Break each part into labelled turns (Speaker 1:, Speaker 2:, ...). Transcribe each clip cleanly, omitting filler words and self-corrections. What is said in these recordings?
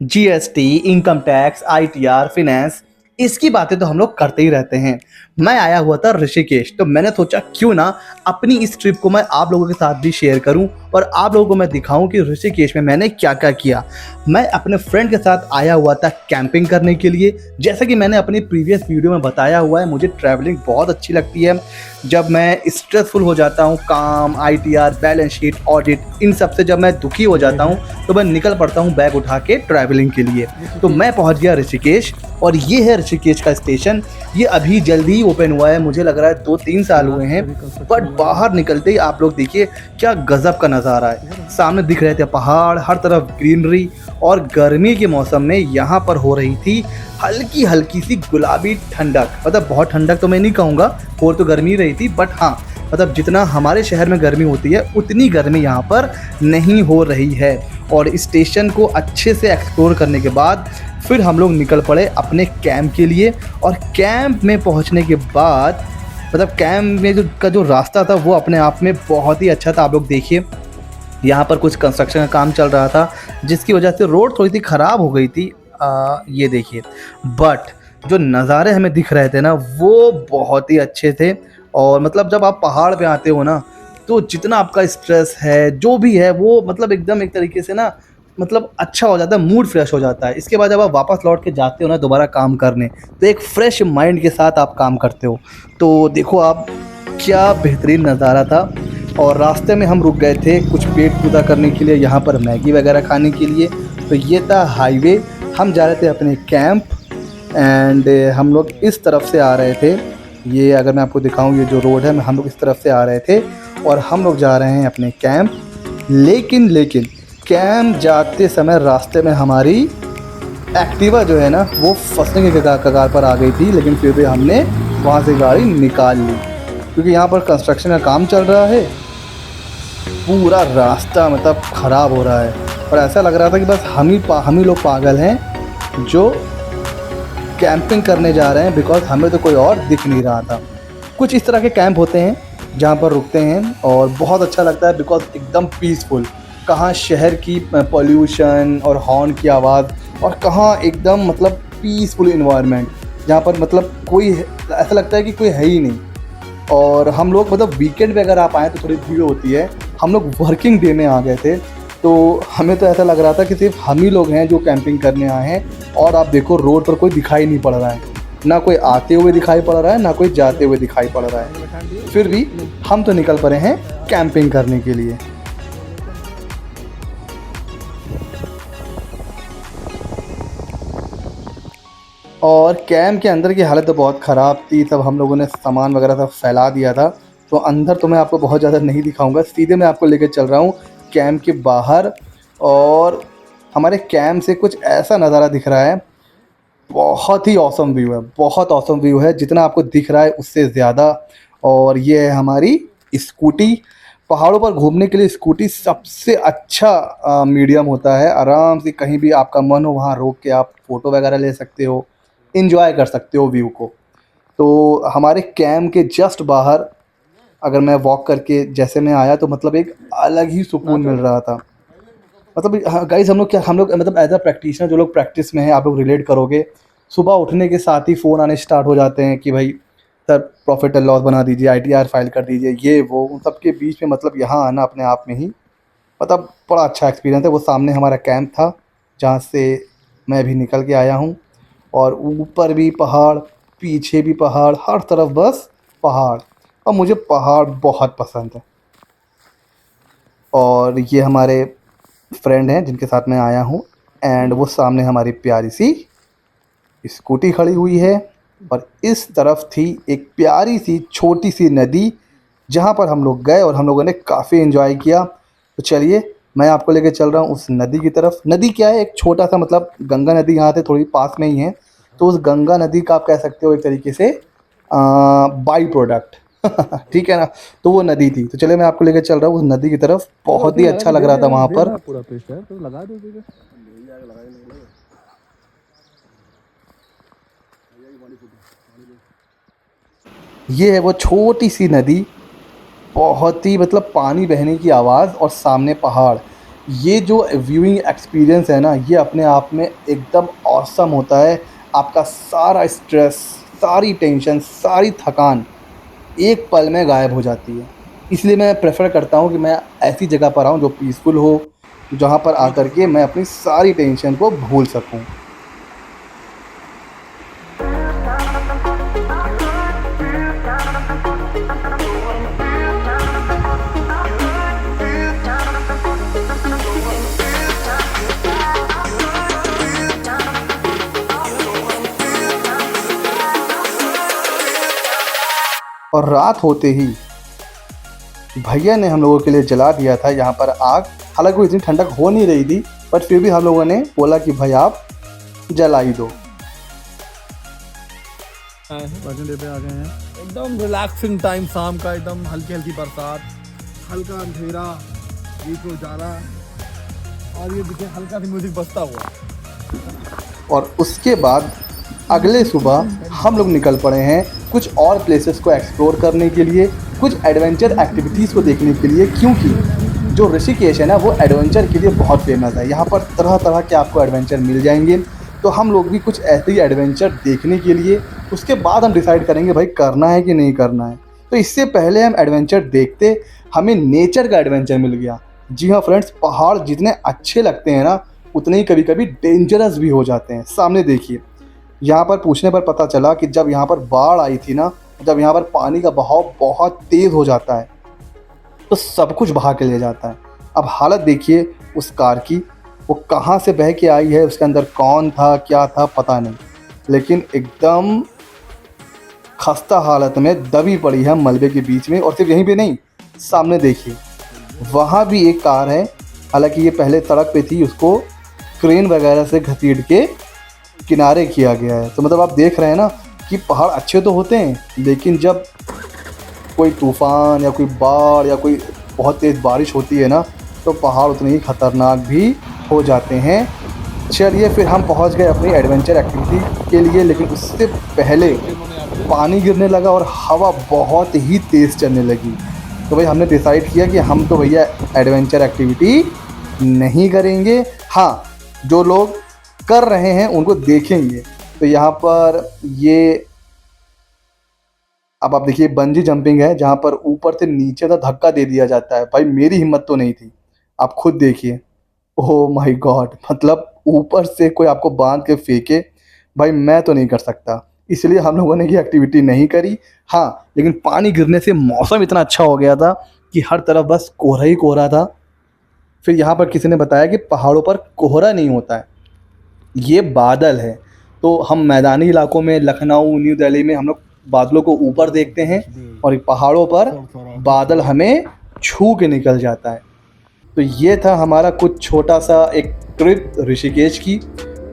Speaker 1: GST, income tax, ITR, finance, इसकी बातें तो हम लोग करते ही रहते हैं। मैं आया हुआ था ऋषिकेश, तो मैंने सोचा क्यों ना अपनी इस ट्रिप को मैं आप लोगों के साथ भी शेयर करूं और आप लोगों को मैं दिखाऊं कि ऋषिकेश में मैंने क्या क्या किया। मैं अपने फ्रेंड के साथ आया हुआ था कैंपिंग करने के लिए। जैसा कि मैंने अपनी प्रीवियस वीडियो में बताया हुआ है, मुझे ट्रैवलिंग बहुत अच्छी लगती है। जब मैं स्ट्रेसफुल हो जाता हूँ, काम, आईटीआर, बैलेंस शीट, ऑडिट, इन सब से जब मैं दुखी हो जाता हूँ तो मैं निकल पड़ता हूँ बैग उठा के ट्रैवलिंग के लिए। तो मैं पहुँच गया ऋषिकेश और ये है ऋषिकेश का स्टेशन। ये अभी जल्दी ही ओपन हुआ है, मुझे लग रहा है 2-3 साल हुए हैं। बट बाहर निकलते ही आप लोग देखिए क्या गजब का नज़ारा है। सामने दिख रहे थे पहाड़, हर तरफ ग्रीनरी, और गर्मी के मौसम में यहाँ पर हो रही थी हल्की हल्की सी गुलाबी ठंडक। मतलब बहुत ठंडक तो मैं नहीं कहूँगा, और तो गर्मी रही थी, बट हाँ मतलब जितना हमारे शहर में गर्मी होती है उतनी गर्मी यहाँ पर नहीं हो रही है। और स्टेशन को अच्छे से एक्सप्लोर करने के बाद फिर हम लोग निकल पड़े अपने कैंप के लिए। और कैंप में पहुँचने के बाद मतलब कैंप में जो रास्ता था वो अपने आप में बहुत ही अच्छा था। आप लोग देखिए यहाँ पर कुछ कंस्ट्रक्शन का काम चल रहा था जिसकी वजह से रोड थोड़ी सी ख़राब हो गई थी। ये देखिए, बट जो नज़ारे हमें दिख रहे थे ना वो बहुत ही अच्छे थे। और मतलब जब आप पहाड़ पे आते हो ना तो जितना आपका स्ट्रेस है जो भी है वो मतलब एकदम एक तरीके से ना मतलब अच्छा हो जाता है, मूड फ्रेश हो जाता है। इसके बाद जब आप वापस लौट के जाते हो ना दोबारा काम करने, तो एक फ्रेश माइंड के साथ आप काम करते हो। तो देखो आप क्या बेहतरीन नज़ारा था। और रास्ते में हम रुक गए थे कुछ पेट पूजा करने के लिए, यहाँ पर मैगी वगैरह खाने के लिए। तो ये था हाईवे, हम जा रहे थे अपने कैंप। एंड हम लोग इस तरफ से आ रहे थे। ये अगर मैं आपको दिखाऊं, ये जो रोड है हम लोग इस तरफ से आ रहे थे और हम लोग जा रहे हैं अपने कैंप। लेकिन कैंप जाते समय रास्ते में हमारी एक्टिवा जो है ना वो फंसने के कगार पर आ गई थी, लेकिन फिर भी हमने वहाँ से गाड़ी निकाल ली क्योंकि यहाँ पर कंस्ट्रक्शन का काम चल रहा है। पूरा रास्ता मतलब ख़राब हो रहा है और ऐसा लग रहा था कि बस हम ही लोग पागल हैं जो कैंपिंग करने जा रहे हैं, बिकॉज हमें तो कोई और दिख नहीं रहा था। कुछ इस तरह के कैंप होते हैं जहाँ पर रुकते हैं और बहुत अच्छा लगता है, बिकॉज एकदम पीसफुल। कहाँ शहर की पॉल्यूशन और हॉर्न की आवाज़, और कहाँ एकदम मतलब पीसफुल इन्वायरमेंट जहाँ पर मतलब कोई ऐसा लगता है कि कोई है ही नहीं। और हम लोग मतलब वीकेंड पे अगर आप आएँ तो थोड़ी भीड़ होती है, हम लोग वर्किंग डे में आ गए थे तो हमें तो ऐसा लग रहा था कि सिर्फ हम ही लोग हैं जो कैंपिंग करने आए हैं। और आप देखो रोड पर कोई दिखाई नहीं पड़ रहा है, ना कोई आते हुए दिखाई पड़ रहा है ना कोई जाते हुए दिखाई पड़ रहा है। फिर भी हम तो निकल पड़े हैं कैंपिंग करने के लिए। और कैंप के अंदर की हालत तो बहुत ख़राब थी, तब हम लोगों ने सामान वगैरह सब फैला दिया था। तो अंदर तो मैं आपको बहुत ज़्यादा नहीं दिखाऊंगा, सीधे मैं आपको लेकर चल रहा हूँ कैंप के बाहर। और हमारे कैंप से कुछ ऐसा नज़ारा दिख रहा है, बहुत ही औसम व्यू है, बहुत औसम व्यू है, जितना आपको दिख रहा है उससे ज़्यादा। और ये है हमारी स्कूटी। पहाड़ों पर घूमने के लिए स्कूटी सबसे अच्छा मीडियम होता है। आराम से कहीं भी आपका मन हो वहाँ रोक के आप फ़ोटो वगैरह ले सकते हो, इंजॉय कर सकते हो व्यू को। तो हमारे कैंप के जस्ट बाहर अगर मैं वॉक करके जैसे मैं आया तो मतलब एक अलग ही सुकून मिल रहा था। मतलब हाँ गाइस, हम लोग मतलब एज अ प्रैक्टिशनर जो लोग प्रैक्टिस में हैं आप लोग रिलेट करोगे। सुबह उठने के साथ ही फ़ोन आने स्टार्ट हो जाते हैं कि भाई सर प्रॉफिट एंड लॉस बना दीजिए, आईटीआर फाइल कर दीजिए, ये वो उन सब के बीच में मतलब यहाँ आना अपने आप में ही मतलब बड़ा अच्छा एक्सपीरियंस है। वो सामने हमारा कैंप था जहाँ से मैं अभी निकल के आया हूँ। और ऊपर भी पहाड़, पीछे भी पहाड़, हर तरफ बस पहाड़। और मुझे पहाड़ बहुत पसंद है। और ये हमारे फ्रेंड हैं जिनके साथ मैं आया हूँ। एंड वो सामने हमारी प्यारी सी स्कूटी खड़ी हुई है। और इस तरफ थी एक प्यारी सी छोटी सी नदी जहाँ पर हम लोग गए और हम लोगों ने काफ़ी एंजॉय किया। तो चलिए मैं आपको लेके चल रहा हूँ उस नदी की तरफ। नदी क्या है, एक छोटा सा मतलब गंगा नदी यहाँ से थोड़ी पास में ही है। तो उस गंगा नदी का आप कह सकते हो एक तरीके से बाई प्रोडक्ट। ठीक है ना। तो वो नदी थी, तो चलिए मैं आपको लेके चल रहा हूँ उस नदी की तरफ। बहुत ही अच्छा लग रहा था वहाँ पर।
Speaker 2: पूरा पेस्ट है तो लगा दो।
Speaker 1: ये है वो छोटी सी नदी, बहुत ही मतलब पानी बहने की आवाज़ और सामने पहाड़। ये जो व्यूइंग एक्सपीरियंस है ना, ये अपने आप में एकदम ऑसम होता है। आपका सारा स्ट्रेस, सारी टेंशन, सारी थकान एक पल में गायब हो जाती है। इसलिए मैं प्रेफ़र करता हूँ कि मैं ऐसी जगह पर आऊँ जो पीसफुल हो, जहाँ पर आकर के मैं अपनी सारी टेंशन को भूल सकूँ। और रात होते ही भैया ने हम लोगों के लिए जला दिया था यहाँ पर आग। हालांकि वो इतनी ठंडक हो नहीं रही थी, बट फिर भी हम लोगों ने बोला कि भाई आप जला ही दो।
Speaker 2: वर्जिन डे पे आ गए हैं, एकदम रिलैक्सिंग टाइम, शाम का एकदम हल्की हल्की बरसात, हल्का अंधेरा, बीच में उजाला, और ये देखिए हल्का सा म्यूजिक बजता हुआ।
Speaker 1: और उसके बाद अगले सुबह हम लोग निकल पड़े हैं कुछ और प्लेसेस को एक्सप्लोर करने के लिए, कुछ एडवेंचर एक्टिविटीज़ को देखने के लिए, क्योंकि जो ऋषिकेश है ना वो एडवेंचर के लिए बहुत फेमस है। यहाँ पर तरह तरह के आपको एडवेंचर मिल जाएंगे। तो हम लोग भी कुछ ऐसे ही एडवेंचर देखने के लिए, उसके बाद हम डिसाइड करेंगे भाई करना है कि नहीं करना है। तो इससे पहले हम एडवेंचर देखते हमें नेचर का एडवेंचर मिल गया। जी हाँ फ्रेंड्स, पहाड़ जितने अच्छे लगते हैं ना उतने ही कभी कभी डेंजरस भी हो जाते हैं। सामने देखिए, यहाँ पर पूछने पर पता चला कि जब यहाँ पर बाढ़ आई थी ना, जब यहाँ पर पानी का बहाव बहुत तेज़ हो जाता है तो सब कुछ बहा के ले जाता है। अब हालत देखिए उस कार की, वो कहाँ से बह के आई है, उसके अंदर कौन था क्या था पता नहीं, लेकिन एकदम खस्ता हालत में दबी पड़ी है मलबे के बीच में। और सिर्फ यहीं पे नहीं, सामने देखिए वहाँ भी एक कार है। हालांकि ये पहले सड़क पे थी, उसको क्रेन वगैरह से घसीट के किनारे किया गया है। तो मतलब आप देख रहे हैं ना कि पहाड़ अच्छे तो होते हैं, लेकिन जब कोई तूफ़ान या कोई बाढ़ या कोई बहुत तेज़ बारिश होती है ना तो पहाड़ उतने ही ख़तरनाक भी हो जाते हैं। चलिए फिर हम पहुंच गए अपनी एडवेंचर एक्टिविटी के लिए, लेकिन उससे पहले पानी गिरने लगा और हवा बहुत ही तेज़ चलने लगी। तो भाई हमने डिसाइड किया कि हम तो भैया एडवेंचर एक्टिविटी नहीं करेंगे। हाँ, जो लोग कर रहे हैं उनको देखेंगे। तो यहाँ पर ये अब आप देखिए बंजी जंपिंग है, जहाँ पर ऊपर से नीचे तक धक्का दे दिया जाता है। भाई मेरी हिम्मत तो नहीं थी, आप खुद देखिए। ओह माय गॉड, मतलब ऊपर से कोई आपको बांध के फेंके, भाई मैं तो नहीं कर सकता। इसलिए हम लोगों ने ये एक्टिविटी नहीं करी। हाँ, लेकिन पानी गिरने से मौसम इतना अच्छा हो गया था कि हर तरफ बस कोहरा ही कोहरा था। फिर यहाँ पर किसी ने बताया कि पहाड़ों पर कोहरा नहीं होता है, ये बादल है। तो हम मैदानी इलाकों में, लखनऊ, न्यू दिल्ली में हम लोग बादलों को ऊपर देखते हैं और पहाड़ों पर बादल हमें छू के निकल जाता है। तो ये था हमारा कुछ छोटा सा एक ट्रिप ऋषिकेश की।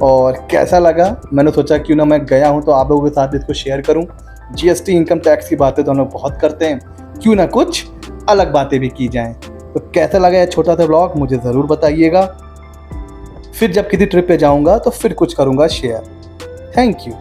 Speaker 1: और कैसा लगा, मैंने सोचा क्यों ना मैं गया हूँ तो आप लोगों के साथ इसको शेयर करूँ। जीएसटी, इनकम टैक्स की बातें तो हम लोग बहुत करते हैं, क्यों ना कुछ अलग बातें भी की जाएँ। तो कैसा लगा यह छोटा सा ब्लॉग मुझे ज़रूर बताइएगा। फिर जब किसी ट्रिप पे जाऊँगा तो फिर कुछ करूँगा शेयर। Thank you.